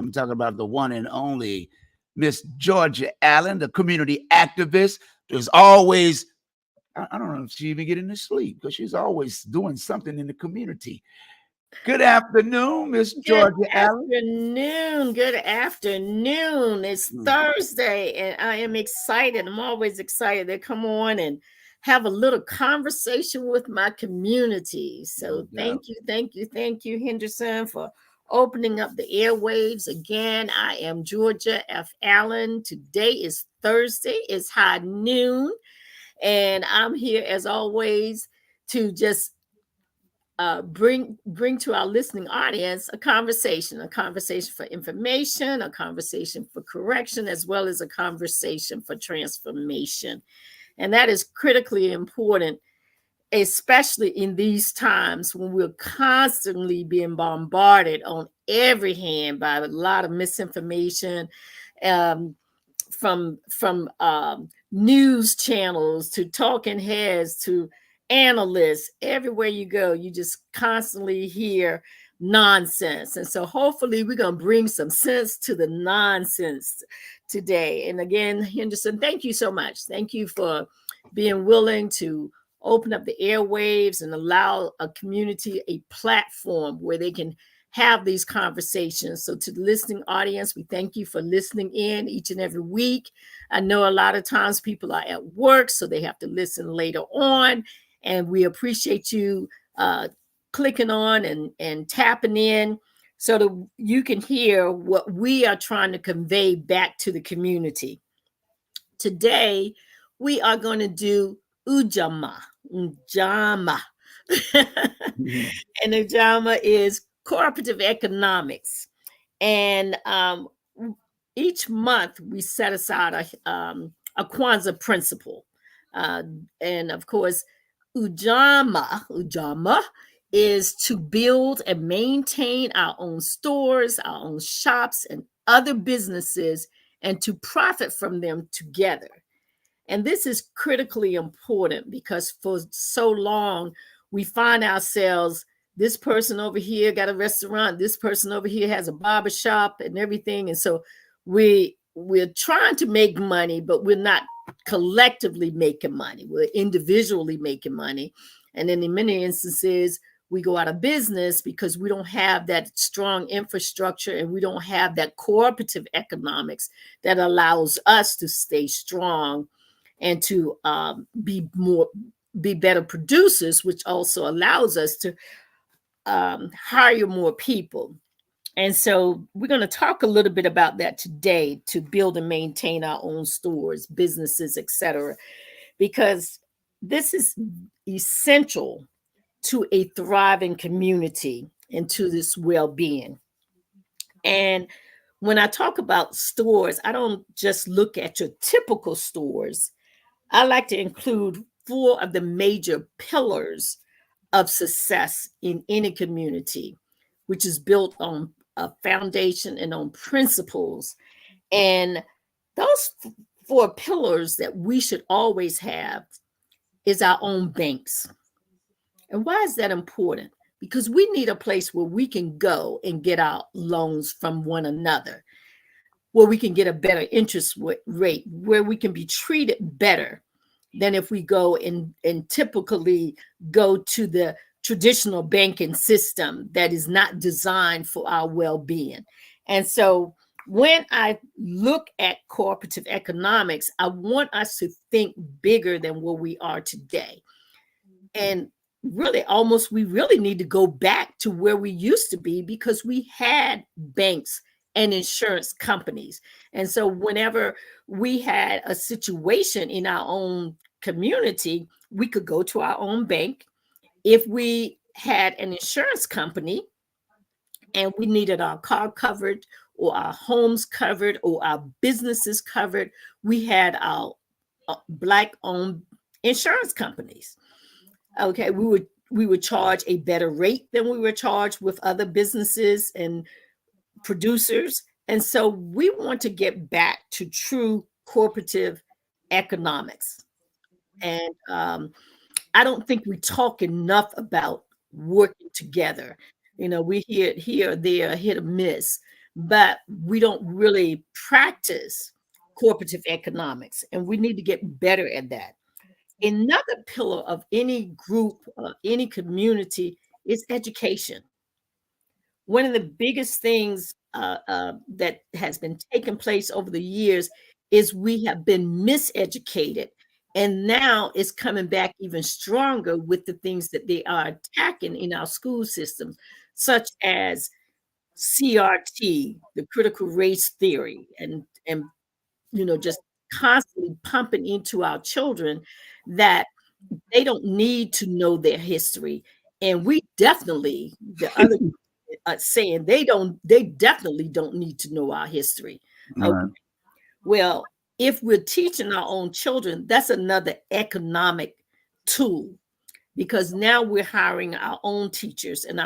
I'm talking about the one and only Miss Georgia Allen, the community activist. There's always, I don't know if she even getting to sleep because she's always doing something in the community. Good afternoon, Miss Good Georgia Allen. afternoon. Good afternoon. It's Thursday, and I am excited. I'm always excited to come on and have a little conversation with my community. So thank you, Henderson, for opening up the airwaves again. I am Georgia F. Allen. Today is Thursday. It's high noon, and I'm here as always to just bring to our listening audience a conversation for information, a conversation for correction, as well as a conversation for transformation. And that is critically important, especially in these times when we're constantly being bombarded on every hand by a lot of misinformation, um, from news channels to talking heads to analysts. Everywhere you go, you just constantly hear nonsense. And so hopefully we're going to bring some sense to the nonsense today. And again, Henderson, thank you so much. Thank you for being willing to open up the airwaves and allow a community a platform where they can have these conversations. So to the listening audience, we thank you for listening in each and every week. I know a lot of times people are at work, so they have to listen later on. And we appreciate you clicking on and tapping in so that you can hear what we are trying to convey back to the community. Today, we are going to do UJAMAA. UJAMAA. And UJAMAA is cooperative economics. And each month we set aside a Kwanzaa principle. And of course, UJAMAA is to build and maintain our own stores, our own shops, and other businesses, and to profit from them together. And this is critically important because for so long, we find ourselves, this person over here got a restaurant, this person over here has a barber shop and everything. And so we're trying to make money, but we're not collectively making money. We're individually making money. And then in many instances, we go out of business because we don't have that strong infrastructure and we don't have that cooperative economics that allows us to stay strong and to be better producers, which also allows us to hire more people. And so we're going to talk a little bit about that today, to build and maintain our own stores, businesses, etc., because this is essential to a thriving community and to this well-being. And when I talk about stores, I don't just look at your typical stores. I like to include 4 of the major pillars of success in any community, which is built on a foundation and on principles. And those 4 pillars that we should always have is our own banks. And why is that important? Because we need a place where we can go and get our loans from one another, where we can get a better interest rate, where we can be treated better than if we go and typically go to the traditional banking system that is not designed for our well-being. And so when I look at cooperative economics, I want us to think bigger than where we are today. And really, we really need to go back to where we used to be, because we had banks and insurance companies. And so whenever we had a situation in our own community, we could go to our own bank. If we had an insurance company and we needed our car covered or our homes covered or our businesses covered, we had our Black-owned insurance companies. Okay, we would charge a better rate than we were charged with other businesses and producers. And so we want to get back to true cooperative economics. And I don't think we talk enough about working together. You know, we hear it here or there, hit or miss. but we don't really practice cooperative economics, and we need to get better at that. Another pillar of any group, any community is education. One of the biggest things that has been taking place over the years is we have been miseducated. And now it's coming back even stronger with the things that they are attacking in our school systems, such as CRT, the critical race theory, and just constantly pumping into our children that they don't need to know their history. And we definitely, the other saying they definitely don't need to know our history. All right. Well, if we're teaching our own children, that's another economic tool, because now we're hiring our own teachers and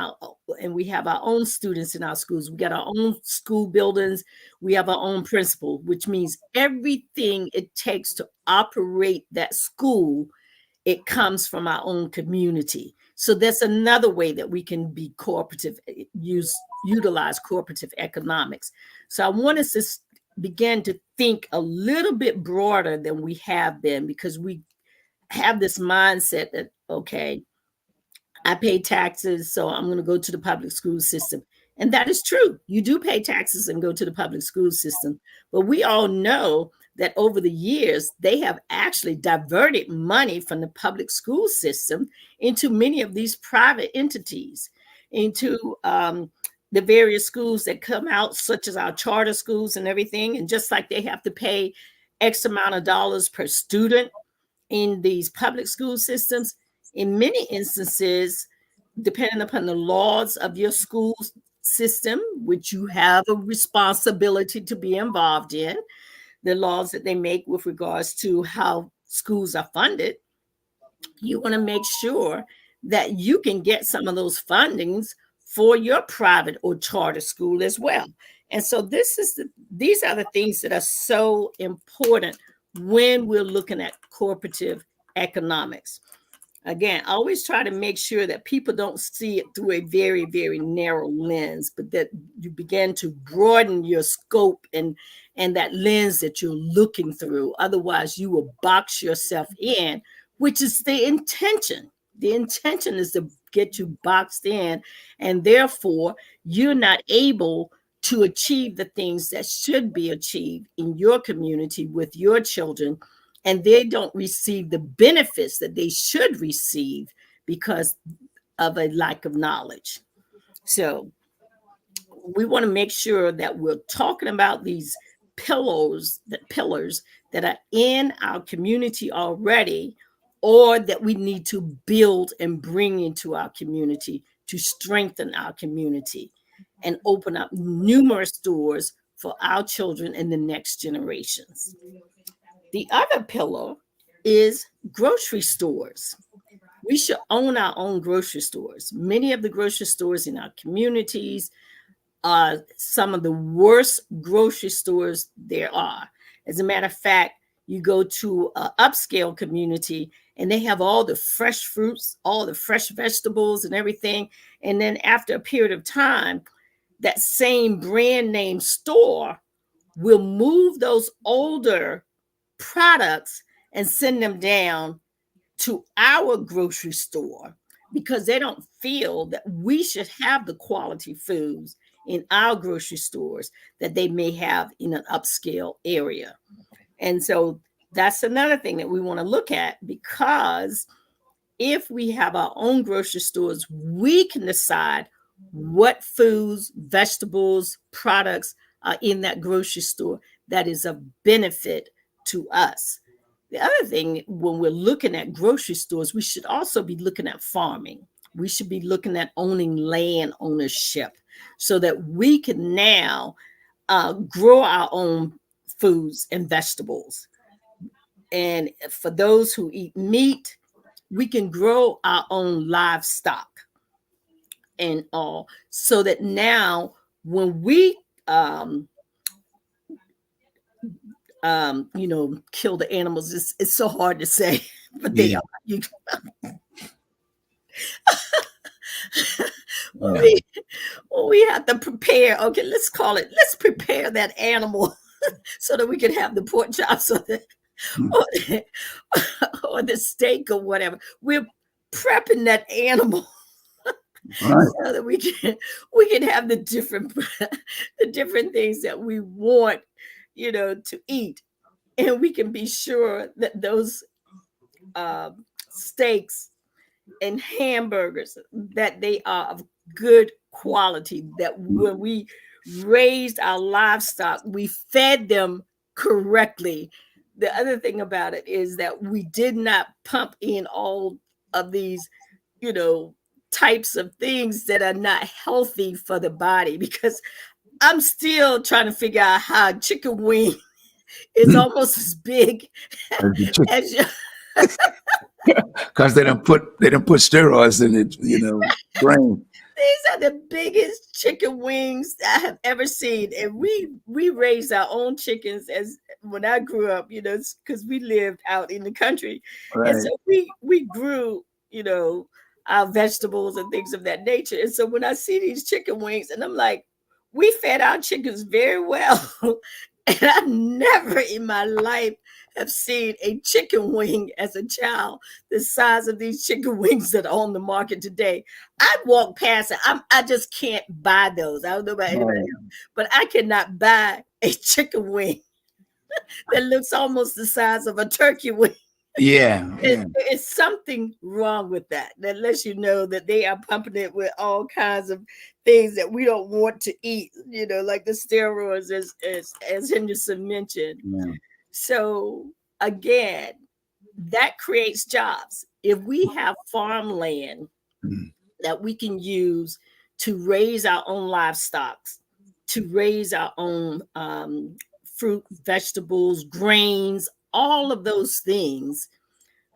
we have our own students in our schools. We got our own school buildings. We have our own principal, which means everything it takes to operate that school, it comes from our own community. So that's another way that we can be cooperative, utilize cooperative economics. So I want us to begin to think a little bit broader than we have been, because we have this mindset that, okay, I pay taxes, so I'm going to go to the public school system. And that is true. You do pay taxes and go to the public school system. But we all know that over the years, they have actually diverted money from the public school system into many of these private entities, into the various schools that come out, such as our charter schools and everything. And just like they have to pay X amount of dollars per student in these public school systems, in many instances, depending upon the laws of your school system, which you have a responsibility to be involved in, the laws that they make with regards to how schools are funded, you want to make sure that you can get some of those fundings for your private or charter school as well. And so these are the things that are so important when we're looking at cooperative economics. Again, I always try to make sure that people don't see it through a very, very narrow lens, but that you begin to broaden your scope and that lens that you're looking through. Otherwise, you will box yourself in, which is the intention. The intention is to get you boxed in, and therefore you're not able to achieve the things that should be achieved in your community with your children, and they don't receive the benefits that they should receive because of a lack of knowledge. So we want to make sure that we're talking about these pillars that are in our community already, or that we need to build and bring into our community to strengthen our community and open up numerous doors for our children and the next generations. The other pillar is grocery stores. We should own our own grocery stores. Many of the grocery stores in our communities are some of the worst grocery stores there are. As a matter of fact, you go to an upscale community and they have all the fresh fruits, all the fresh vegetables and everything. And then after a period of time, that same brand name store will move those older products and send them down to our grocery store, because they don't feel that we should have the quality foods in our grocery stores that they may have in an upscale area. And so that's another thing that we want to look at, because if we have our own grocery stores, we can decide what foods, vegetables, products are in that grocery store that is of benefit to us. The other thing, when we're looking at grocery stores, we should also be looking at farming. We should be looking at owning land ownership, so that we can now grow our own foods and vegetables. And for those who eat meat, we can grow our own livestock and all, so that now when we kill the animals, it's so hard to say, but they Yeah. are. when Yeah. we have to prepare, okay, let's prepare that animal so that we can have the pork chops Mm. or the, or the steak or whatever. We're prepping that animal Right. so that we can have the different the different things that we want, to eat, and we can be sure that those steaks and hamburgers, that they are of good quality, that when we raised our livestock, we fed them correctly. The other thing about it is that we did not pump in all of these, you know types of things that are not healthy for the body, because I'm still trying to figure out how a chicken wing is almost as big As the chick- as your Because they don't put steroids in it, grain. These are the biggest chicken wings I have ever seen, and we raised our own chickens as when I grew up, because we lived out in the country, and Right. so we grew, our vegetables and things of that nature. And so when I see these chicken wings, and I'm like, we fed our chickens very well, and I never in my life have seen a chicken wing as a child the size of these chicken wings that are on the market today. I walk past it. I just can't buy those. I don't know about anybody Right. else, but I cannot buy a chicken wing that looks almost the size of a turkey wing. Yeah. It, Yeah. it's something wrong with that. That lets you know that they are pumping it with all kinds of things that we don't want to eat. Like the steroids, as Henderson mentioned. Yeah. So again, that creates jobs. If we have farmland Mm. that we can use to raise our own livestock, to raise our own fruit, vegetables, grains, all of those things,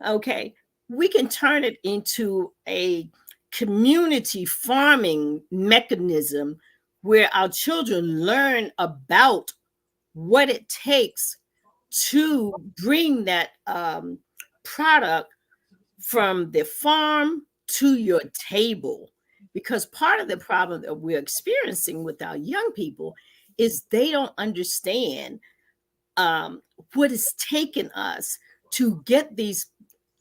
okay, we can turn it into a community farming mechanism where our children learn about what it takes to bring that product from the farm to your table. Because part of the problem that we're experiencing with our young people is they don't understand um, what it's taken us to get these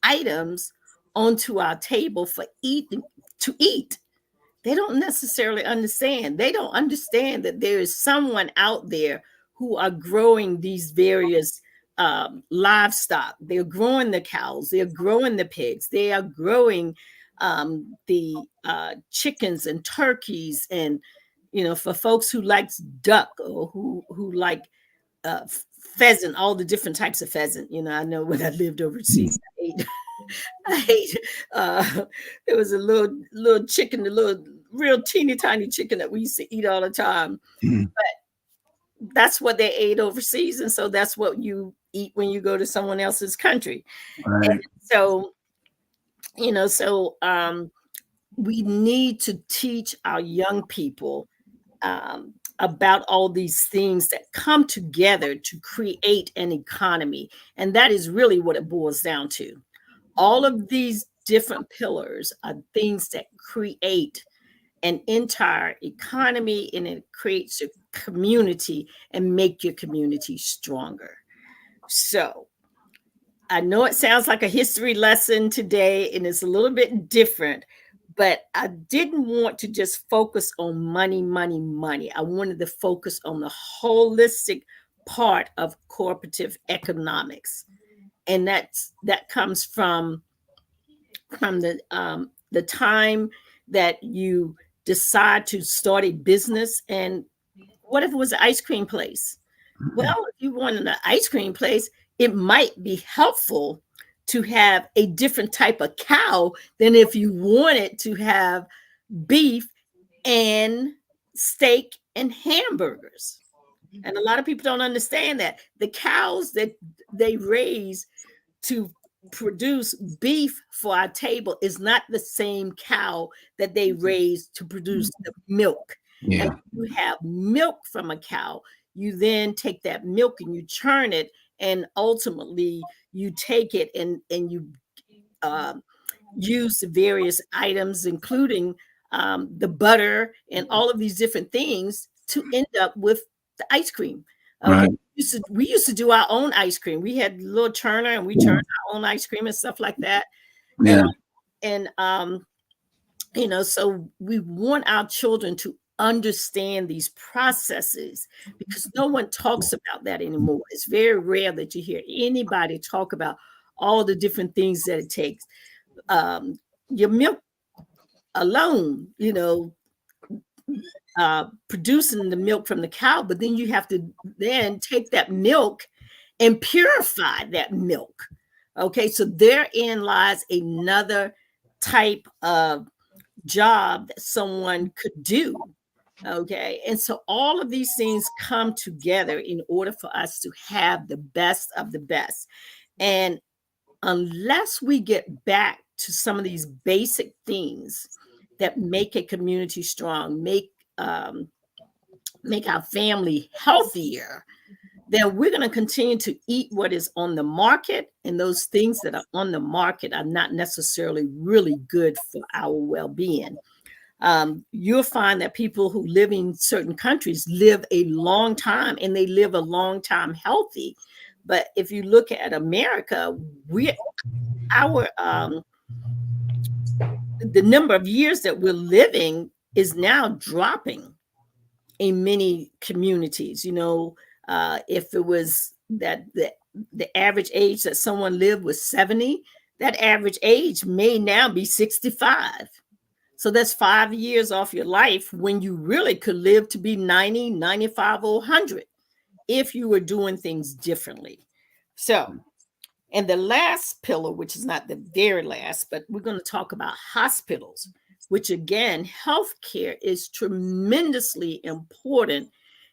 items onto our table for eating to eat. They don't necessarily understand. They don't understand that there is someone out there who are growing these various livestock. They're growing the cows, they're growing the pigs, they are growing the chickens and turkeys, and for folks who likes duck or who like uh, pheasant, all the different types of pheasant. I know when I lived overseas, I ate there was a little chicken, a little real teeny tiny chicken that we used to eat all the time. Mm. That's what they ate overseas, and so that's what you eat when you go to someone else's country. And Right. so, we need to teach our young people about all these things that come together to create an economy. And that is really what it boils down to. All of these different pillars are things that create an entire economy, and it creates a community and make your community stronger. So I know it sounds like a history lesson today, and it's a little bit different, but I didn't want to just focus on money, money, money. I wanted to focus on the holistic part of cooperative economics. And that comes from the time that you decide to start a business. And what if it was an ice cream place? Well, if you wanted an ice cream place, it might be helpful to have a different type of cow than if you wanted to have beef and steak and hamburgers. And a lot of people don't understand that the cows that they raise to produce beef for our table is not the same cow that they raise to produce the milk. And Yeah. when you have milk from a cow, you then take that milk and you churn it, and ultimately you take it and you um, use the various items, including the butter, and all of these different things to end up with the ice cream. Okay. Right. We used to do our own ice cream. We had little churner and we churned our own ice cream and stuff like that. Yeah. And so we want our children to understand these processes because no one talks about that anymore. It's very rare that you hear anybody talk about all the different things that it takes. Your milk alone, producing the milk from the cow, but then you have to then take that milk and purify that milk. Okay, so therein lies another type of job that someone could do. Okay, and so all of these things come together in order for us to have the best of the best. And unless we get back to some of these basic things that make a community strong, make our family healthier, then we're going to continue to eat what is on the market, and those things that are on the market are not necessarily really good for our well-being. You'll find that people who live in certain countries live a long time, and they live a long time healthy. But if you look at America, the number of years that we're living is now dropping in many communities. If it was that the average age that someone lived was 70, that average age may now be 65. So that's 5 years off your life when you really could live to be 90, 95, or 100 if you were doing things differently. So, and the last pillar, which is not the very last, but we're going to talk about hospitals, which again, healthcare is tremendously important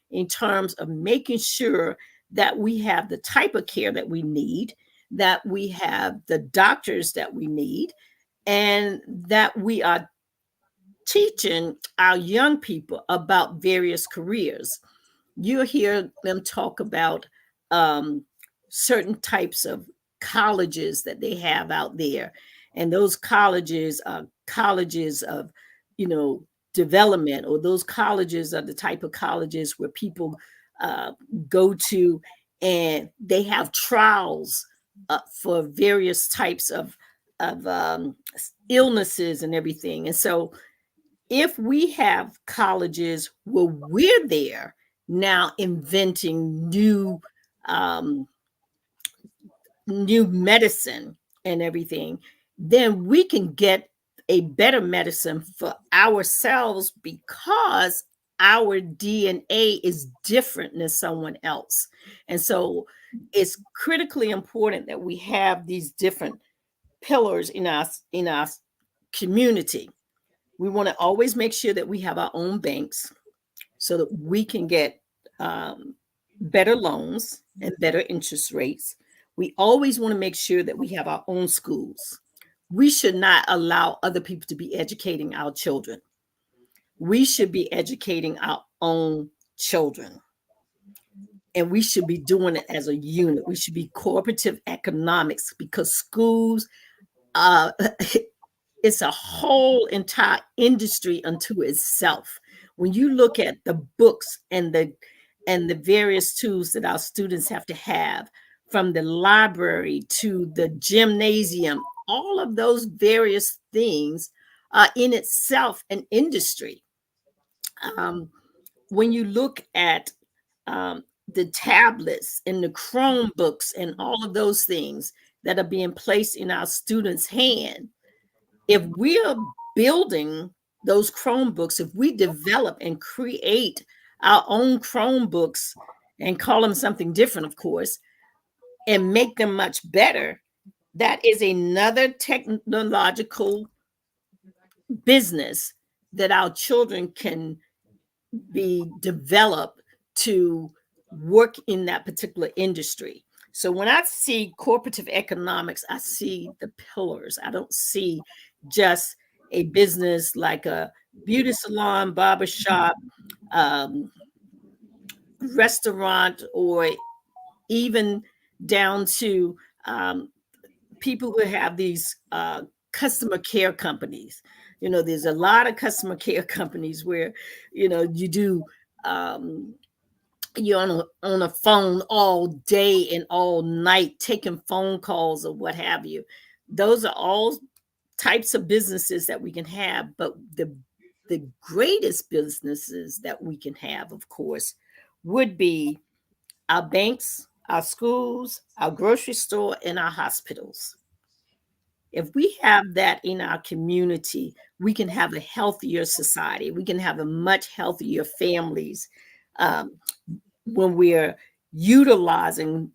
in terms of making sure that we have the type of care that we need, that we have the doctors that we need, and that we are teaching our young people about various careers. You'll hear them talk about certain types of colleges that they have out there. And those colleges are colleges of, development, or those colleges are the type of colleges where people go to, and they have trials for various types of illnesses and everything. And so if we have colleges where we're there now inventing new medicine and everything, then we can get a better medicine for ourselves because our DNA is different than someone else. And so it's critically important that we have these different pillars in our community. We want to always make sure that we have our own banks so that we can get better loans and better interest rates. We always want to make sure that we have our own schools. We should not allow other people to be educating our children. We should be educating our own children. And we should be doing it as a unit. We should be cooperative economics, because schools, it's a whole entire industry unto itself. When you look at the books and the various tools that our students have to have, from the library to the gymnasium, all of those various things are in itself an industry. When you look at the tablets and the Chromebooks and all of those things that are being placed in our students' hand, if we're building those Chromebooks, if we develop and create our own Chromebooks and call them something different, of course, and make them much better, that is another technological business that our children can be developed to work in that particular industry. So when I see cooperative economics, I see the pillars. I don't see just a business like a beauty salon, barbershop, restaurant, or even down to people who have these customer care companies. There's a lot of customer care companies where, you do, you're on a phone all day and all night taking phone calls or what have you. Those are all types of businesses that we can have, but the greatest businesses that we can have, of course, would be our banks, our schools, our grocery store, and our hospitals. If we have that in our community, we can have a healthier society. We can have a much healthier families, um, when we're utilizing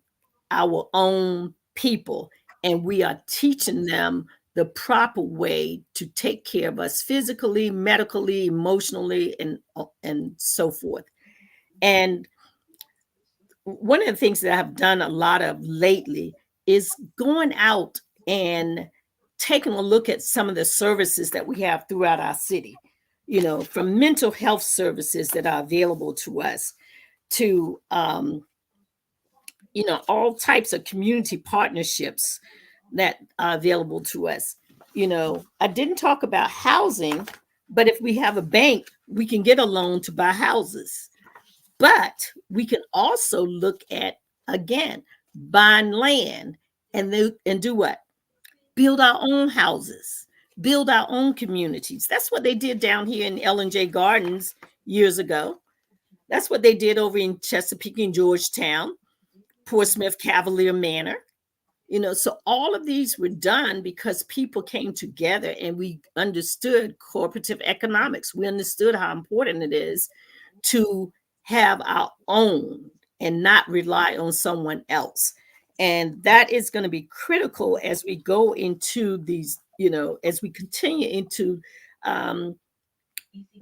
our own people and we are teaching them the proper way to take care of us physically, medically, emotionally, and so forth. And one of the things that I've done a lot of lately is going out and taking a look at some of the services that we have throughout our city, from mental health services that are available to us to, all types of community partnerships that are available to us. I didn't talk about housing, but if we have a bank, we can get a loan to buy houses. But we can also look at, again, buying land and do what? Build our own houses, build our own communities. That's what they did down here in L&J Gardens years ago. That's what they did over in Chesapeake and Georgetown, Portsmouth Cavalier Manor. So all of these were done because people came together and we understood cooperative economics. We understood how important it is to have our own and not rely on someone else. And that is going to be critical as we go into these, as we continue into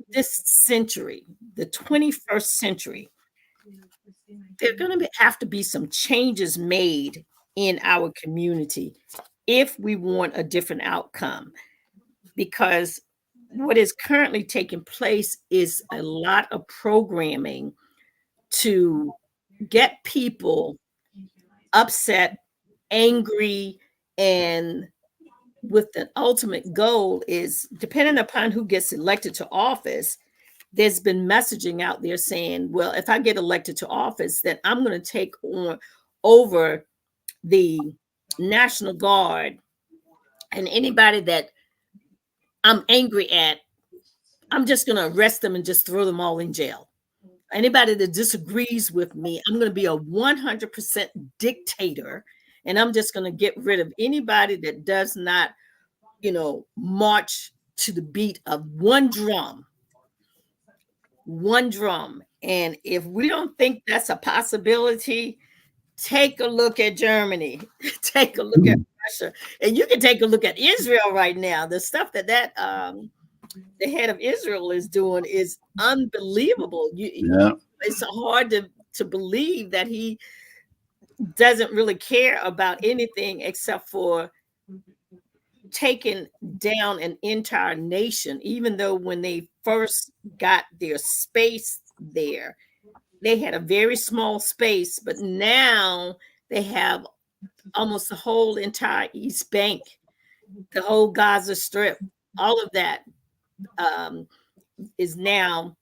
this century, the 21st century. There are going to have to be some changes made in our community if we want a different outcome, because what is currently taking place is a lot of programming to get people upset, angry, and with the ultimate goal is, depending upon who gets elected to office, there's been messaging out there saying, well, if I get elected to office, then I'm going to take over the National Guard, and anybody that I'm angry at, I'm just going to arrest them and just throw them all in jail. Anybody that disagrees with me, I'm going to be a 100% dictator, and I'm just going to get rid of anybody that does not, march to the beat of one drum. And if we don't think that's a possibility, take a look at Germany, take a look at Russia, and you can take a look at Israel right now. The stuff that the head of Israel is doing is unbelievable. It's hard to believe that he doesn't really care about anything except for taking down an entire nation, even though when they first got their space there, they had a very small space, but now they have almost the whole entire East Bank, the whole Gaza Strip, all of that is now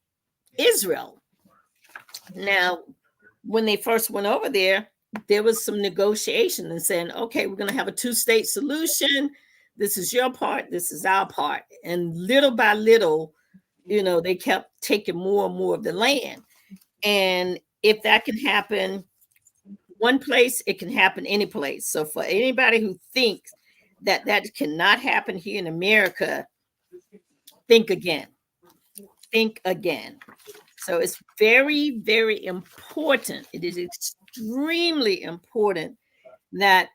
Israel. Now, when they first went over there was some negotiation and saying, okay, we're going to have a two-state solution. This is your part, this is our part. And little by little, they kept taking more and more of the land. And if that can happen one place, it can happen any place. So for anybody who thinks that cannot happen here in America, think again. So it's very, very important. It is extremely important that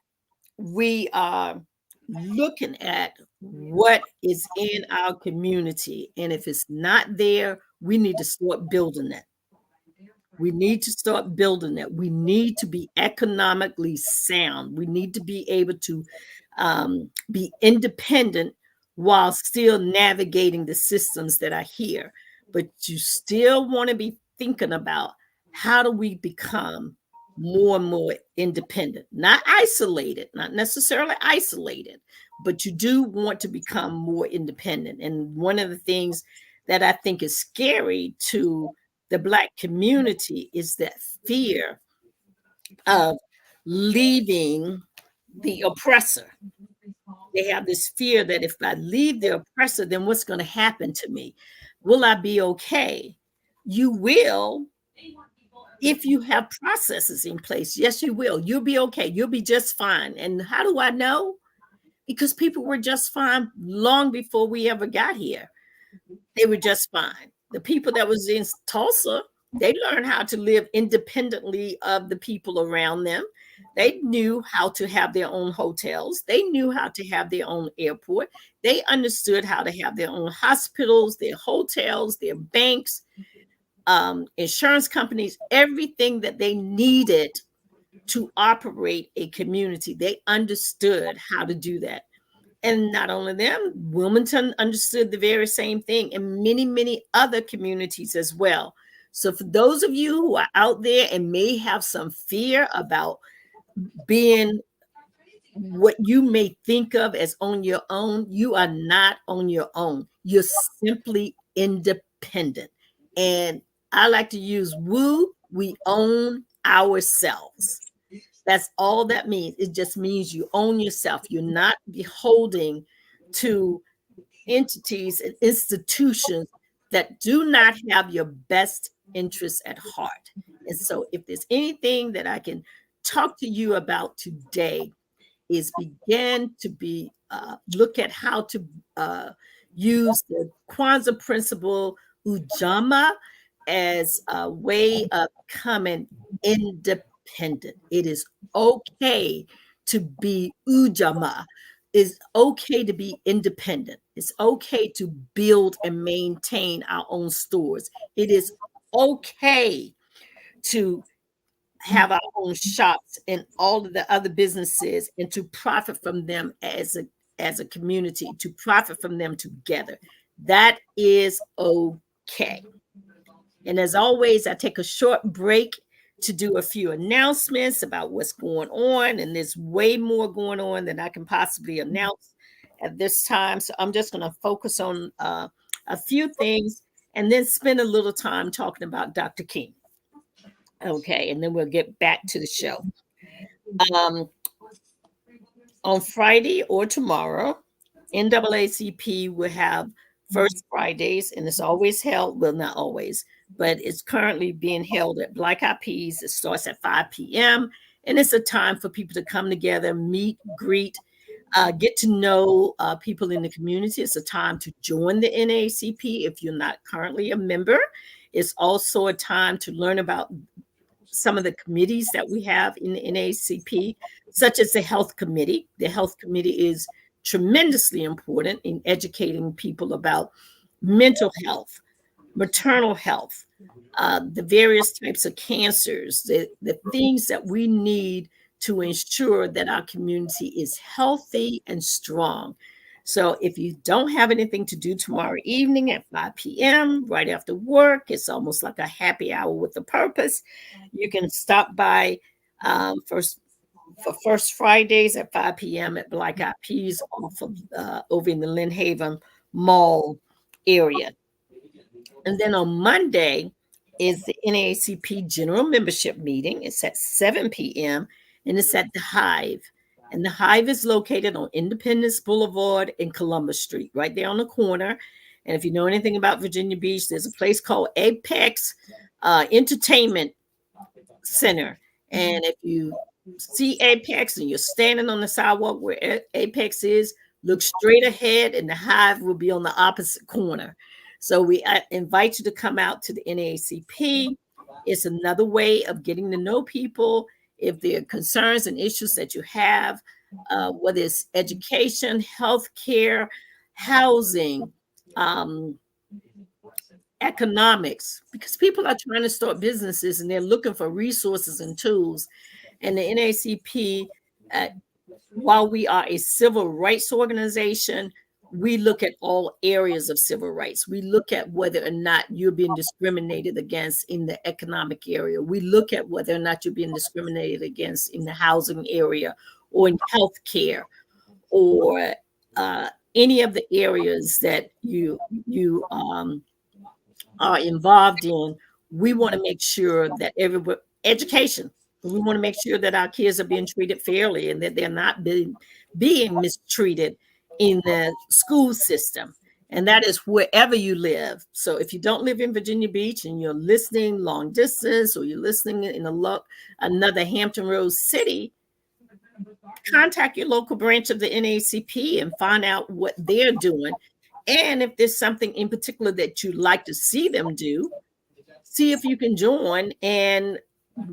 we are looking at what is in our community. And if it's not there, we need to start building it. We need to be economically sound. We need to be able to be independent while still navigating the systems that are here. But you still want to be thinking about, how do we become more and more independent, not isolated, not necessarily isolated, but you do want to become more independent. And one of the things that I think is scary to the Black community is that fear of leaving the oppressor. They have this fear that if I leave the oppressor, then what's going to happen to me? Will I be okay? You will, if you have processes in place. Yes, you will. You'll be okay. You'll be just fine. And how do I know? Because people were just fine long before we ever got here. They were just fine. The people that was in Tulsa, they learned how to live independently of the people around them. They knew how to have their own hotels. They knew how to have their own airport. They understood how to have their own hospitals, their hotels, their banks, insurance companies, everything that they needed to operate a community. They understood how to do that. And not only them, Wilmington understood the very same thing, and many, many other communities as well. So for those of you who are out there and may have some fear about being what you may think of as on your own, you are not on your own. You're simply independent. And I like to use woo, we own ourselves. That's all that means. It just means you own yourself. You're not beholding to entities and institutions that do not have your best interests at heart. And so if there's anything that I can talk to you about today, is begin to be look at how to use the Kwanzaa principle, UJAMAA, as a way of becoming independent. It is okay to be UJAMAA. It's okay to be independent. It's okay to build and maintain our own stores. It is okay to have our own shops and all of the other businesses and to profit from them as a community, to profit from them together. That is okay. And as always, I take a short break to do a few announcements about what's going on, and there's way more going on than I can possibly announce at this time. So I'm just going to focus on a few things and then spend a little time talking about Dr. King. Okay, and then we'll get back to the show. On Friday or tomorrow, NAACP will have First Fridays, and it's always held, well, not always, but it's currently being held at Black Eyed Peas. It starts at 5 p.m., and it's a time for people to come together, meet, greet, get to know people in the community. It's a time to join the NAACP if you're not currently a member. It's also a time to learn about some of the committees that we have in the NAACP, such as the Health Committee. The Health Committee is tremendously important in educating people about mental health, maternal health, the various types of cancers, the things that we need to ensure that our community is healthy and strong. So if you don't have anything to do tomorrow evening at 5 p.m., right after work, it's almost like a happy hour with a purpose. You can stop by for First Fridays at 5 p.m. at Black Eyed Peas off of, over in the Lynn Haven Mall area. And then on Monday is the NAACP General Membership Meeting. It's at 7 p.m. and it's at the Hive. And the Hive is located on Independence Boulevard and Columbus Street, right there on the corner. And if you know anything about Virginia Beach, there's a place called Apex Entertainment Center. And if you see Apex and you're standing on the sidewalk where Apex is, look straight ahead and the Hive will be on the opposite corner. So we invite you to come out to the NAACP. It's another way of getting to know people. If there are concerns and issues that you have, whether it's education, healthcare, housing, economics, because people are trying to start businesses and they're looking for resources and tools. And the NAACP, while we are a civil rights organization, we look at all areas of civil rights. We look at whether or not you're being discriminated against in the economic area. We look at whether or not you're being discriminated against in the housing area or in healthcare or any of the areas that you are involved in. We want to make sure that everybody, education, we want to make sure that our kids are being treated fairly and that they're not being mistreated in the school system. And that is wherever you live. So if you don't live in Virginia Beach and you're listening long distance, or you're listening in another Hampton Roads city, contact your local branch of the NAACP and find out what they're doing. And if there's something in particular that you'd like to see them do, see if you can join and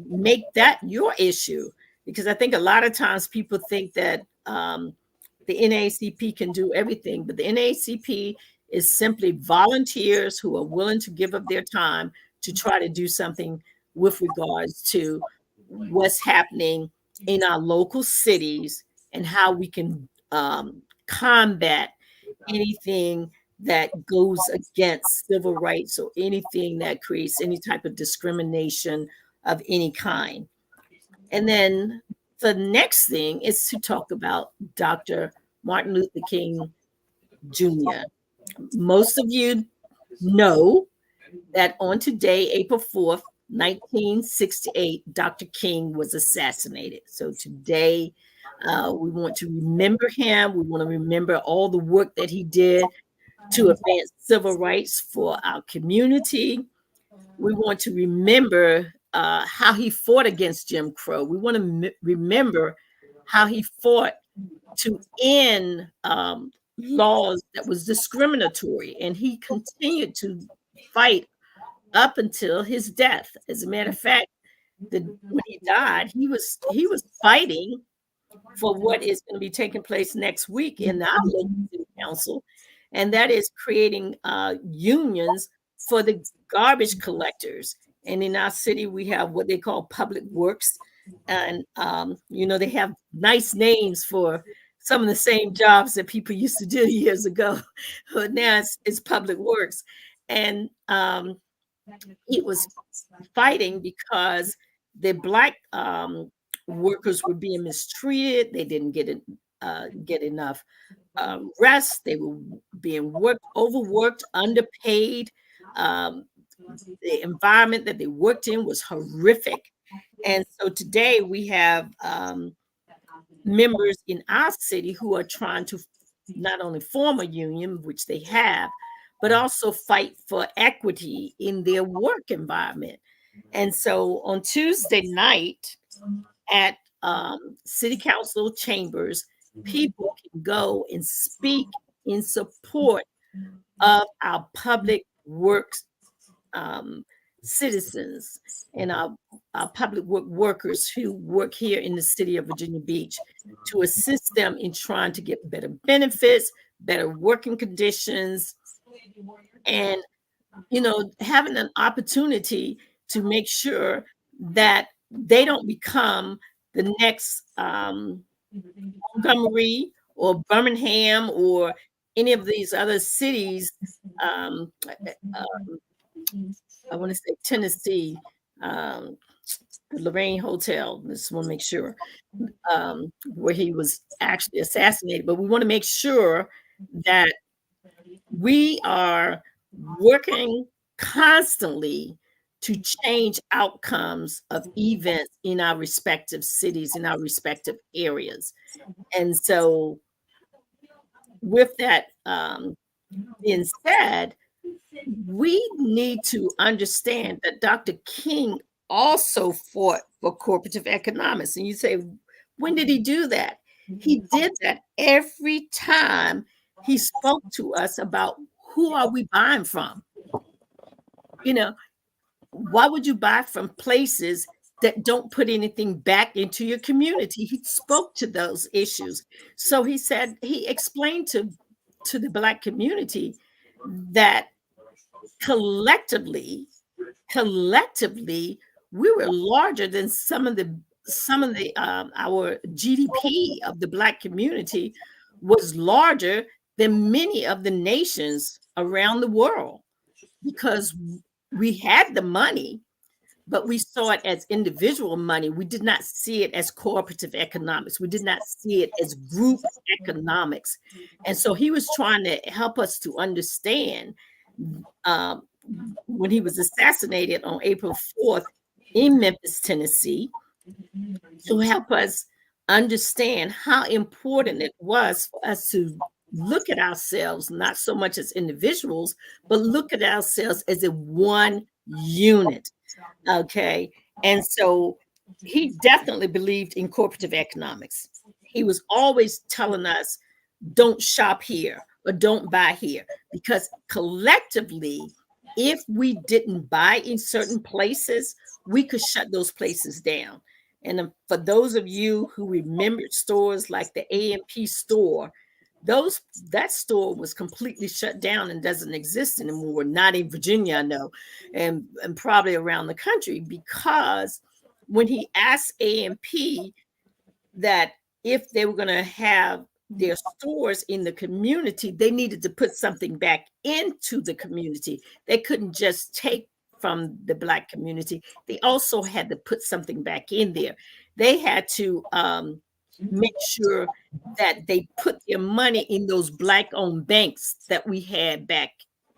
make that your issue. Because I think a lot of times people think that the NAACP can do everything, but the NAACP is simply volunteers who are willing to give up their time to try to do something with regards to what's happening in our local cities and how we can combat anything that goes against civil rights or anything that creates any type of discrimination of any kind. And then the next thing is to talk about Dr. Martin Luther King Jr. Most of you know that on today, April 4th, 1968, Dr. King was assassinated. So today, we want to remember him. We want to remember all the work that he did to advance civil rights for our community. We want to remember how he fought against Jim Crow. We want to remember how he fought to end laws that was discriminatory, and he continued to fight up until his death. As a matter of fact, when he died, he was fighting for what is going to be taking place next week in our local city council, and that is creating unions for the garbage collectors. And in our city, we have what they call public works, and they have nice names for some of the same jobs that people used to do years ago, but now it's public works. And he was fighting because the Black workers were being mistreated. They didn't get enough rest. They were being overworked, underpaid. The environment that they worked in was horrific. And so today we have members in our city who are trying to not only form a union, which they have, but also fight for equity in their work environment. And so on Tuesday night at City Council chambers, people can go and speak in support of our public works citizens and our public work workers who work here in the city of Virginia Beach, to assist them in trying to get better benefits, better working conditions, and having an opportunity to make sure that they don't become the next Montgomery or Birmingham or any of these other cities. I want to say Tennessee, the Lorraine Hotel. Just want to make sure where he was actually assassinated. But we want to make sure that we are working constantly to change outcomes of events in our respective cities, in our respective areas. And so with that being said, we need to understand that Dr. King also fought for cooperative economics. And you say, when did he do that? He did that every time he spoke to us about who are we buying from? Why would you buy from places that don't put anything back into your community? He spoke to those issues. So he explained to the Black community that collectively, we were larger than some of the our GDP of the Black community was larger than many of the nations around the world because we had the money, but we saw it as individual money. We did not see it as cooperative economics. We did not see it as group economics. And so he was trying to help us to understand when he was assassinated on April 4th in Memphis, Tennessee, to help us understand how important it was for us to look at ourselves, not so much as individuals, but look at ourselves as a one unit. Okay. And so he definitely believed in cooperative economics. He was always telling us, don't shop here or don't buy here, because collectively, if we didn't buy in certain places, we could shut those places down. And for those of you who remembered stores like the A&P store, that store was completely shut down and doesn't exist anymore. Not in Virginia, I know, and probably around the country, because when he asked A&P that if they were going to have their stores in the community, they needed to put something back into the community. They couldn't just take from the Black community. They also had to put something back in there. They had to make sure that they put their money in those Black-owned banks that we had back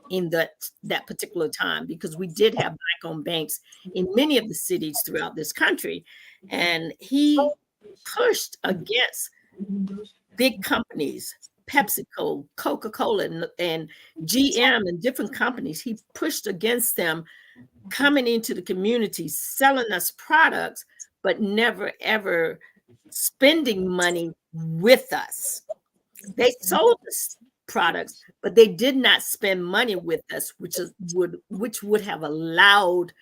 in that particular time, because we did have Black-owned banks in many of the cities throughout this country. And he pushed against big companies, PepsiCo, Coca-Cola, and GM, and different companies. He pushed against them coming into the community, selling us products, but never, ever spending money with us. They sold us products, but they did not spend money with us, which would have allowed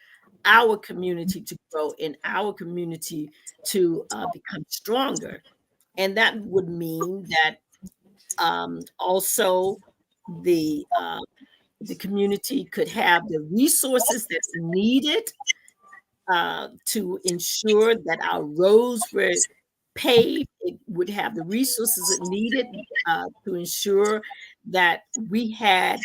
our community to grow and our community to become stronger. And that would mean that also the community could have the resources that's needed to ensure that our roads were paved. It would have the resources it needed to ensure that we had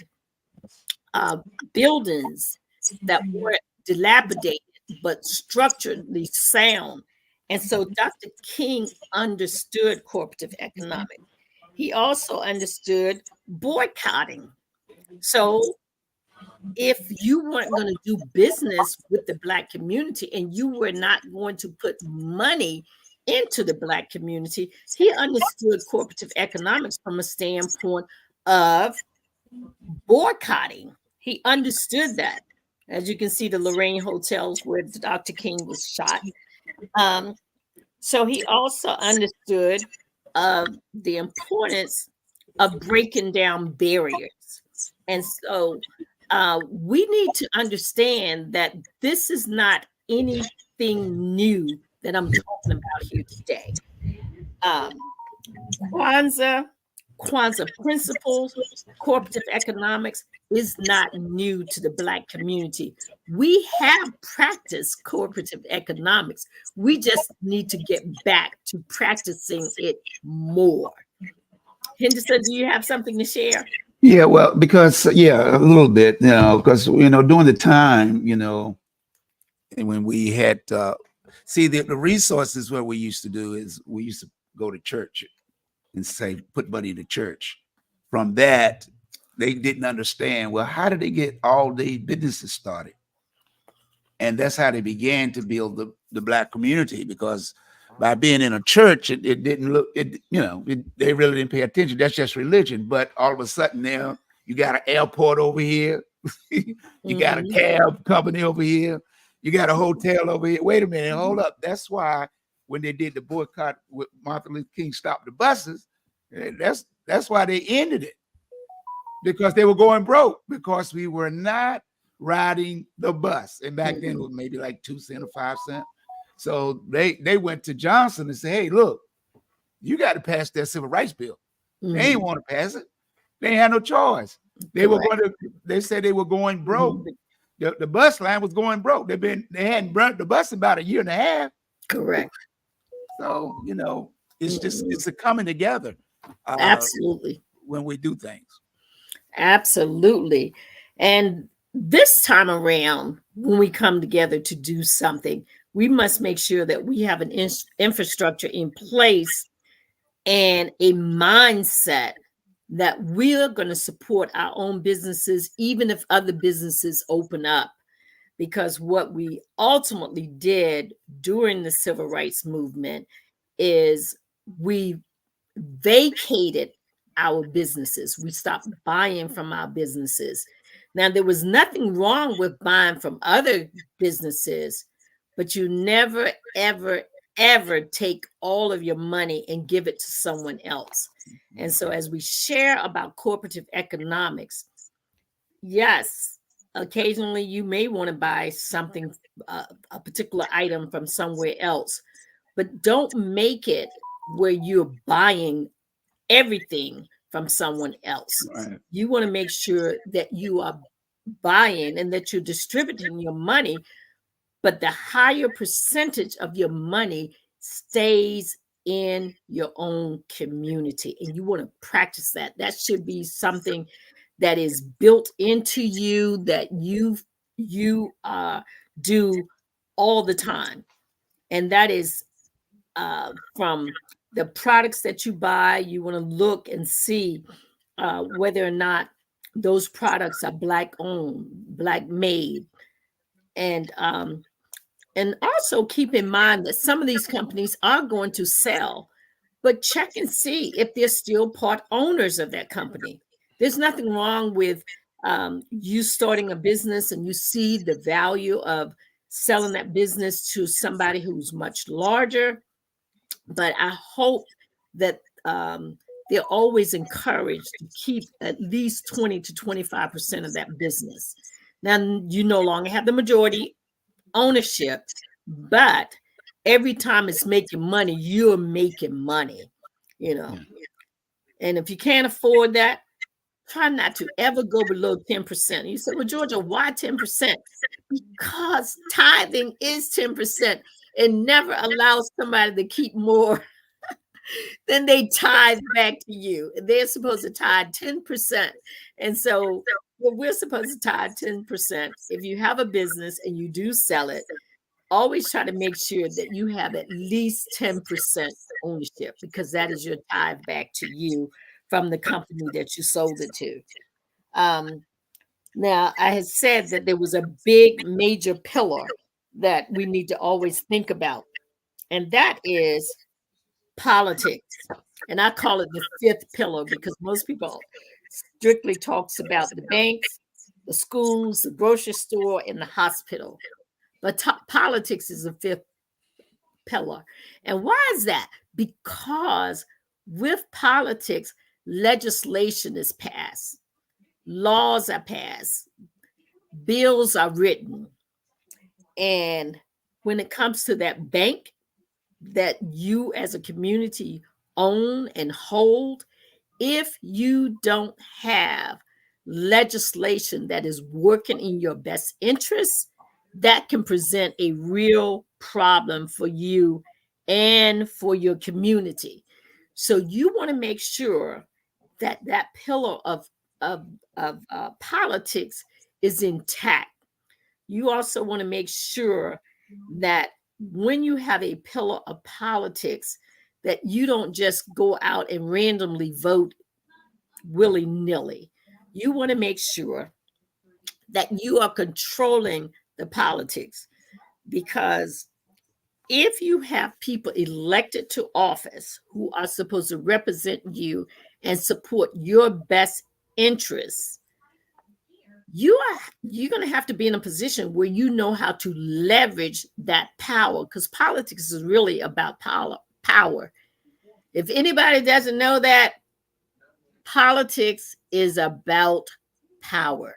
buildings that weren't dilapidated but structurally sound. And so Dr. King understood cooperative economics. He also understood boycotting. So if you weren't going to do business with the Black community and you were not going to put money into the Black community, he understood cooperative economics from a standpoint of boycotting. He understood that. As you can see, the Lorraine hotels where Dr. King was shot. So he also understood the importance of breaking down barriers. And so we need to understand that this is not anything new that I'm talking about here today. Kwanzaa principles, cooperative economics is not new to the Black community. We have practiced cooperative economics. We just need to get back to practicing it more. Henderson, do you have something to share? Yeah, well, because a little bit, because during the time, and when we had see the resources, what we used to do is we used to go to church and say, put money in the church. From that, they didn't understand, well, how did they get all the businesses started? And that's how they began to build the Black community, because by being in a church, it didn't look, they really didn't pay attention. That's just religion. But all of a sudden now, you got an airport over here. You got a cab company over here. You got a hotel over here. Wait a minute, hold up. That's why when they did the boycott with Martin Luther King stopped the buses, that's why they ended it, because they were going broke, because we were not riding the bus. And back then it was maybe like 2 cents or 5 cents. So they went to Johnson and said, hey, look, you got to pass that civil rights bill. They ain't want to pass it. They ain't had no choice. They said they were going broke. The bus line was going broke. They hadn't burnt the bus in about 1.5 years. Correct. So, it's just, it's a coming together. Absolutely. when we do things. Absolutely. And this time around, when we come together to do something, we must make sure that we have an infrastructure in place and a mindset that we're going to support our own businesses, even if other businesses open up. Because what we ultimately did during the civil rights movement is we vacated our businesses. We stopped buying from our businesses. Now, there was nothing wrong with buying from other businesses, but you never, ever, ever take all of your money and give it to someone else. And so, as we share about cooperative economics, yes, occasionally you may want to buy something, a particular item from somewhere else, but don't make it where you're buying everything from someone else. Right. You want to make sure that you are buying and that you're distributing your money, but the higher percentage of your money stays in your own community. And you want to practice that. That should be something that is built into you, that you do all the time. And that is from the products that you buy. You want to look and see whether or not those products are Black owned, Black made, and also keep in mind that some of these companies are going to sell, but check and see if they're still part owners of that company. There's nothing wrong with you starting a business and you see the value of selling that business to somebody who's much larger. But I hope that they're always encouraged to keep at least 20 to 25% of that business. Now, you no longer have the majority ownership, but every time it's making money, you're making money, you know. Yeah. And if you can't afford that, try not to ever go below 10%. You say, well, Georgia, why 10%? Because tithing is 10%. It never allows somebody to keep more than they tithe back to you. They're supposed to tithe 10%. And so we're supposed to tithe 10%. If you have a business and you do sell it, always try to make sure that you have at least 10% ownership, because that is your tithe back to you from the company that you sold it to. Now, I had said that there was a big major pillar that we need to always think about, and that is politics. And I call it the fifth pillar because most people strictly talks about the banks, the schools, the grocery store, and the hospital. But politics is the fifth pillar. And why is that? Because with politics, legislation is passed, laws are passed, bills are written. And when it comes to that bank that you as a community own and hold, if you don't have legislation that is working in your best interest, that can present a real problem for you and for your community. So you want to make sure that that pillar of politics is intact. You also want to make sure that when you have a pillar of politics, that you don't just go out and randomly vote willy-nilly. You want to make sure that you are controlling the politics, because if you have people elected to office who are supposed to represent you and support your best interests, you're going to have to be in a position where you know how to leverage that power, because politics is really about power. If anybody doesn't know that, politics is about power.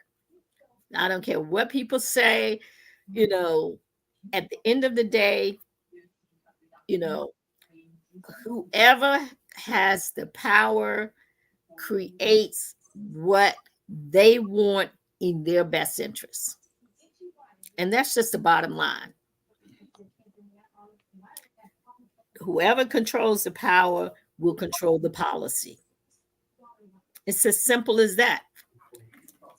I don't care what people say, you know, at the end of the day, you know, whoever has the power creates what they want in their best interest. And that's just the bottom line. Whoever controls the power will control the policy. It's as simple as that.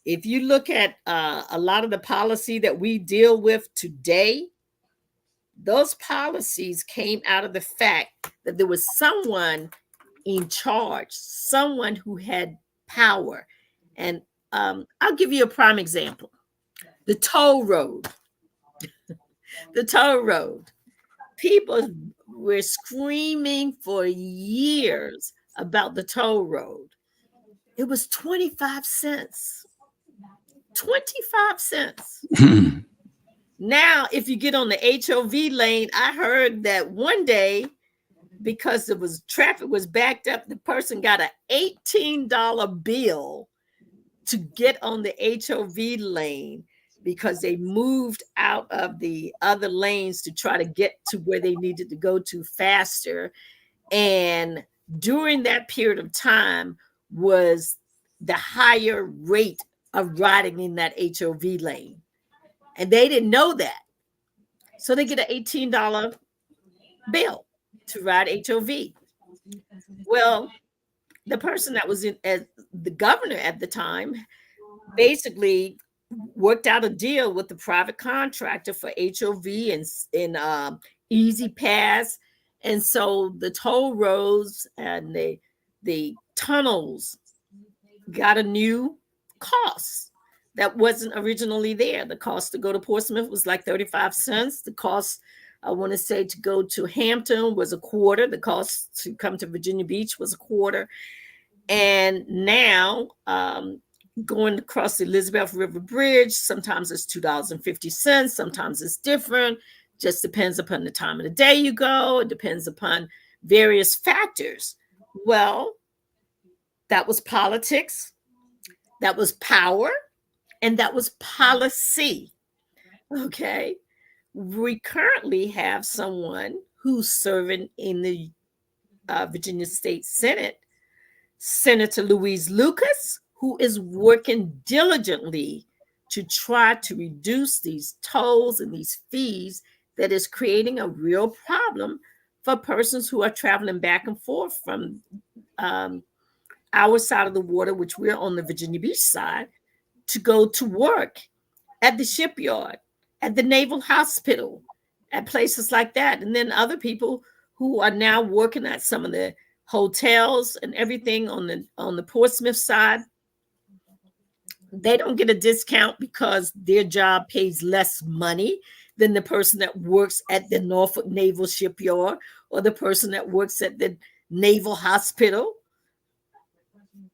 If you look at a lot of the policy that we deal with today, those policies came out of the fact that there was someone in charge, someone who had power. And I'll give you a prime example. The toll road. The toll road. People were screaming for years about the toll road. It was 25 cents. 25 cents. Now, if you get on the HOV lane, I heard that one day, because it was traffic was backed up, the person got an $18 bill to get on the HOV lane because they moved out of the other lanes to try to get to where they needed to go to faster. And during that period of time was the higher rate of riding in that HOV lane. And they didn't know that. So they get an $18 bill to ride HOV. Well, the person that was as the governor at the time basically worked out a deal with the private contractor for HOV and Easy Pass. And so the toll roads and the tunnels got a new cost that wasn't originally there. The cost to go to Portsmouth was like 35 cents. The cost, I want to say, to go to Hampton was a quarter. The cost to come to Virginia Beach was a quarter. And now going across the Elizabeth River Bridge, sometimes it's $2.50. Sometimes it's different. Just depends upon the time of the day you go. It depends upon various factors. Well, that was politics. That was power. And that was policy. Okay. We currently have someone who's serving in the Virginia State Senate, Senator Louise Lucas, who is working diligently to try to reduce these tolls and these fees that is creating a real problem for persons who are traveling back and forth from our side of the water, which we're on the Virginia Beach side, to go to work at the shipyard, at the Naval Hospital, at places like that. And then other people who are now working at some of the hotels and everything on the Portsmouth side, they don't get a discount because their job pays less money than the person that works at the Norfolk Naval Shipyard or the person that works at the Naval Hospital.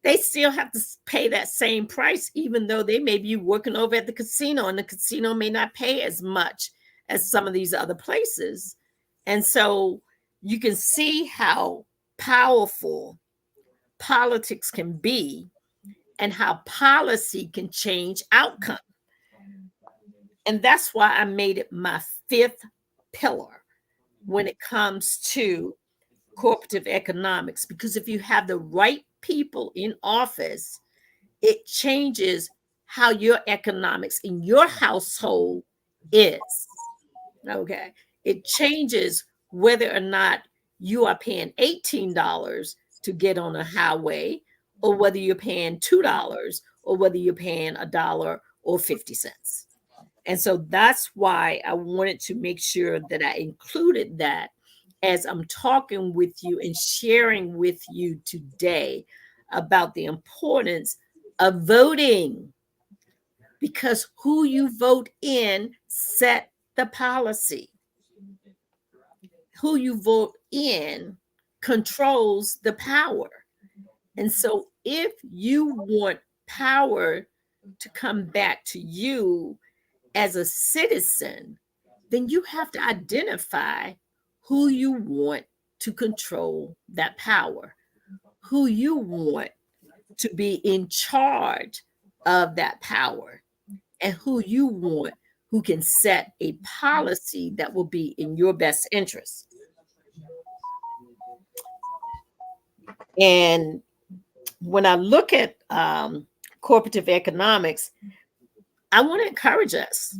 They still have to pay that same price, even though they may be working over at the casino, and the casino may not pay as much as some of these other places. And so you can see how powerful politics can be and how policy can change outcome. And that's why I made it my fifth pillar when it comes to cooperative economics, because if you have the right people in office, it changes how your economics in your household is. Okay. It changes whether or not you are paying $18 to get on a highway, or whether you're paying $2, or whether you're paying $1 or 50 cents. And so that's why I wanted to make sure that I included that as I'm talking with you and sharing with you today about the importance of voting, because who you vote in set the policy. Who you vote in controls the power. And so if you want power to come back to you as a citizen, then you have to identify who you want to control that power, who you want to be in charge of that power, and who you want who can set a policy that will be in your best interest. And when I look at cooperative economics, I want to encourage us.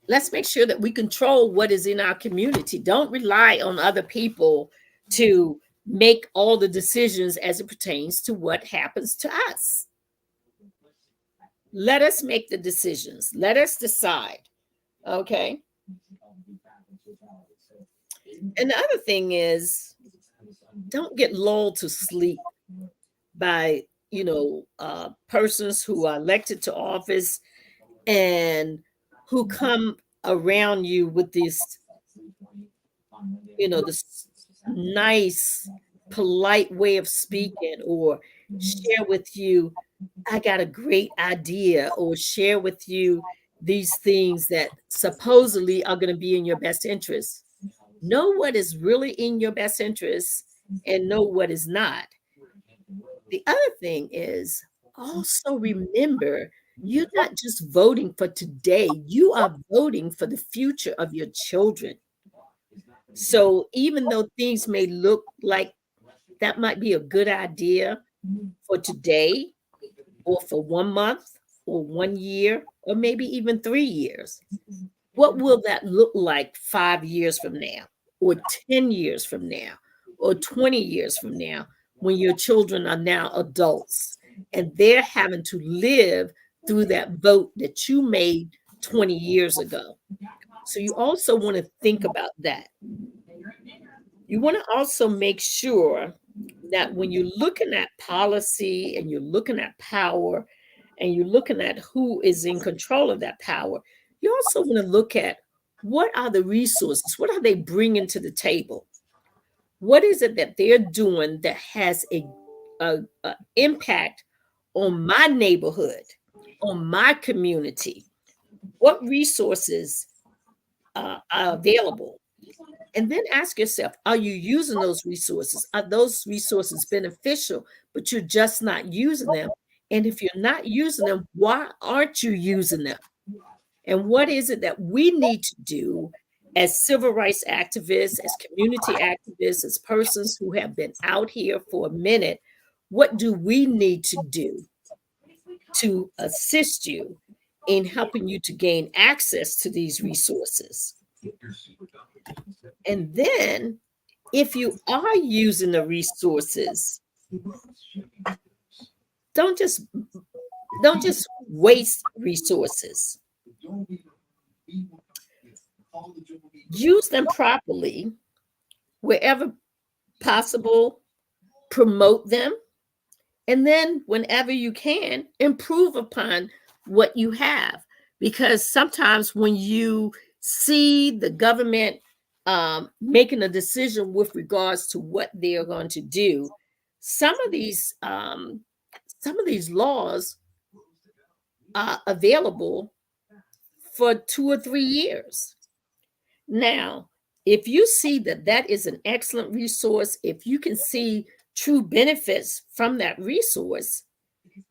Let's make sure that we control what is in our community. Don't rely on other people to make all the decisions as it pertains to what happens to us. Let us make the decisions. Let us decide. Okay. And the other thing is, don't get lulled to sleep by, persons who are elected to office and who come around you with this nice, polite way of speaking, or share with you, I got a great idea, or share with you these things that supposedly are going to be in your best interest. Know what is really in your best interest and know what is not. The other thing is, also remember, you're not just voting for today, you are voting for the future of your children. So even though things may look like that might be a good idea for today, or for 1 month, or 1 year, or maybe even 3 years, what will that look like 5 years from now, or 10 years from now, or 20 years from now, when your children are now adults and they're having to live through that vote that you made 20 years ago? So you also want to think about that. You want to also make sure that when you're looking at policy and you're looking at power and you're looking at who is in control of that power, you also want to look at what are the resources, what are they bringing to the table? What is it that they're doing that has a impact on my neighborhood, on my community? What resources are available? And then ask yourself, are you using those resources? Are those resources beneficial, but you're just not using them? And if you're not using them, why aren't you using them? And what is it that we need to do as civil rights activists, as community activists, as persons who have been out here for a minute? What do we need to do to assist you in helping you to gain access to these resources? And then, if you are using the resources, don't just waste resources. Use them properly wherever possible, promote them, and then whenever you can, improve upon what you have. Because sometimes when you see the government making a decision with regards to what they are going to do, some of these laws are available for 2 or 3 years. Now, if you see that that is an excellent resource, if you can see true benefits from that resource,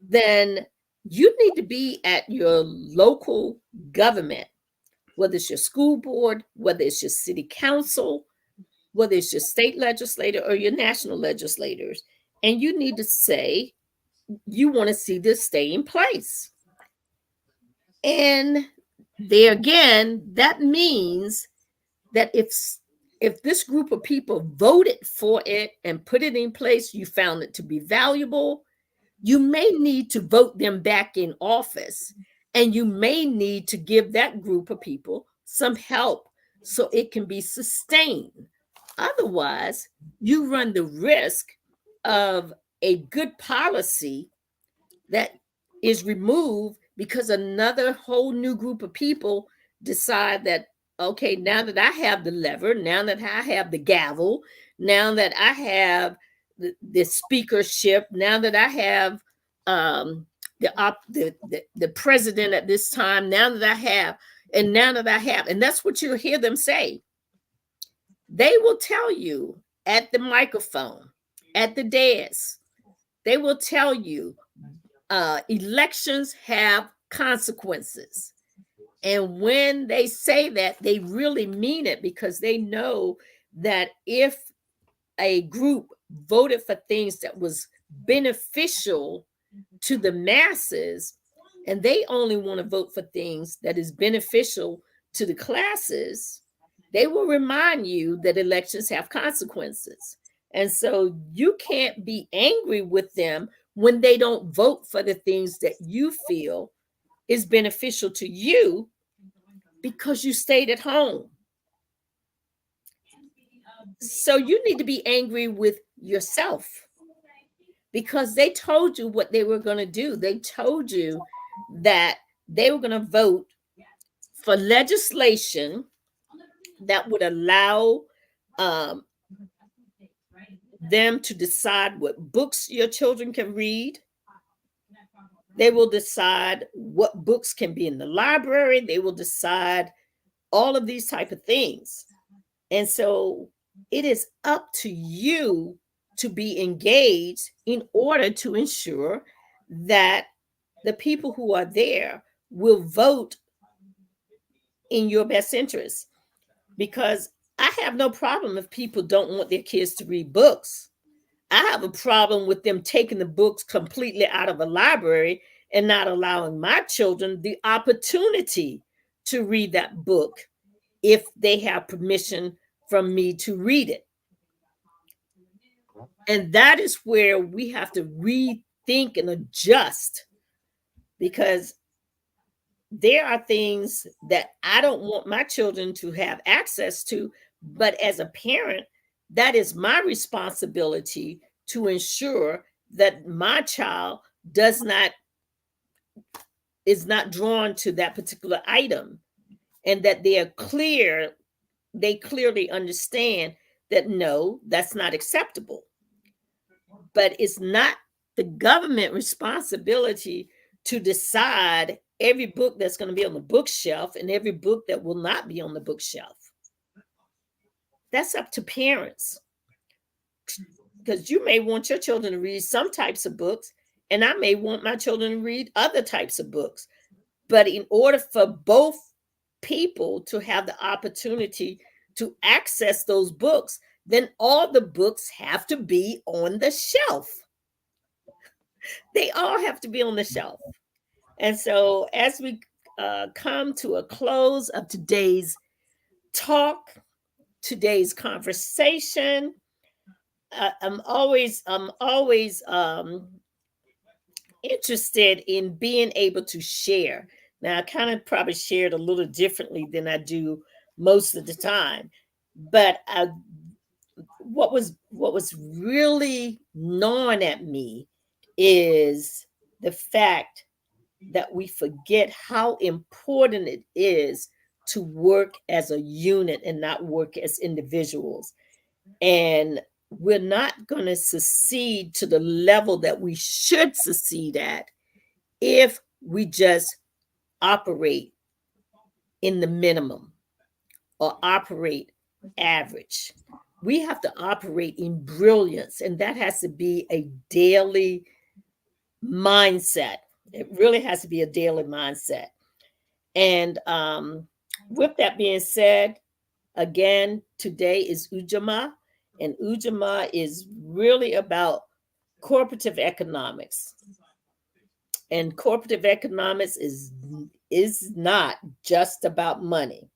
then you need to be at your local government, whether it's your school board, whether it's your city council, whether it's your state legislator or your national legislators, and you need to say you want to see this stay in place. And there again, that means that if this group of people voted for it and put it in place, you found it to be valuable, you may need to vote them back in office, and you may need to give that group of people some help so it can be sustained. Otherwise, you run the risk of a good policy that is removed because another whole new group of people decide that, okay, now that I have the lever, now that I have the gavel, now that I have the speakership, now that I have the president at this time, now that I have, and that's what you'll hear them say. They will tell you at the microphone, at the dais, they will tell you elections have consequences. And when they say that, they really mean it, because they know that if a group voted for things that was beneficial to the masses, and they only want to vote for things that is beneficial to the classes, they will remind you that elections have consequences. And so you can't be angry with them when they don't vote for the things that you feel is beneficial to you because you stayed at home. So you need to be angry with yourself because they told you what they were going to do. They told you that they were going to vote for legislation that would allow them to decide what books your children can read. They will decide what books can be in the library. They will decide all of these type of things. And so it is up to you to be engaged in order to ensure that the people who are there will vote in your best interest. Because I have no problem if people don't want their kids to read books. I have a problem with them taking the books completely out of a library and not allowing my children the opportunity to read that book if they have permission from me to read it. And that is where we have to rethink and adjust, because there are things that I don't want my children to have access to, but as a parent, that is my responsibility to ensure that my child is not drawn to that particular item, and that they clearly understand that no, that's not acceptable. But it's not the government responsibility to decide every book that's going to be on the bookshelf and every book that will not be on the bookshelf. That's up to parents. Because you may want your children to read some types of books, and I may want my children to read other types of books. But in order for both people to have the opportunity to access those books, then all the books have to be on the shelf. They all have to be on the shelf. And so as we come to a close of today's talk, today's conversation, I'm always interested in being able to share. Now, I kind of probably shared a little differently than I do most of the time, but what was really gnawing at me is the fact that we forget how important it is to work as a unit and not work as individuals. And we're not going to succeed to the level that we should succeed at if we just operate in the minimum or operate average. We have to operate in brilliance, and that has to be a daily mindset. It really has to be a daily mindset. And with that being said, again, today is UJAMAA, and UJAMAA is really about cooperative economics. And cooperative economics is not just about money.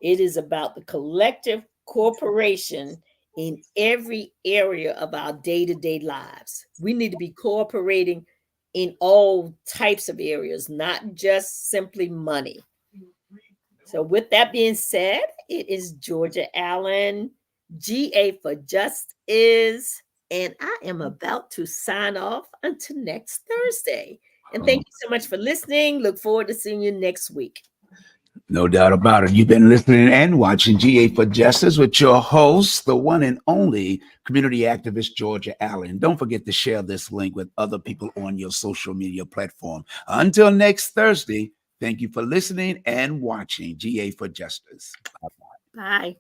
It is about the collective cooperation in every area of our day-to-day lives. We need to be cooperating in all types of areas, not just simply money. So with that being said, it is Georgia Allen, GA for Just Is, and I am about to sign off until next Thursday. And thank you so much for listening. Look forward to seeing you next week. No doubt about it. You've been listening and watching GA for Justice with your host, the one and only community activist, Georgia Allen. Don't forget to share this link with other people on your social media platform. Until next Thursday, thank you for listening and watching GA for Justice. Bye-bye. Bye.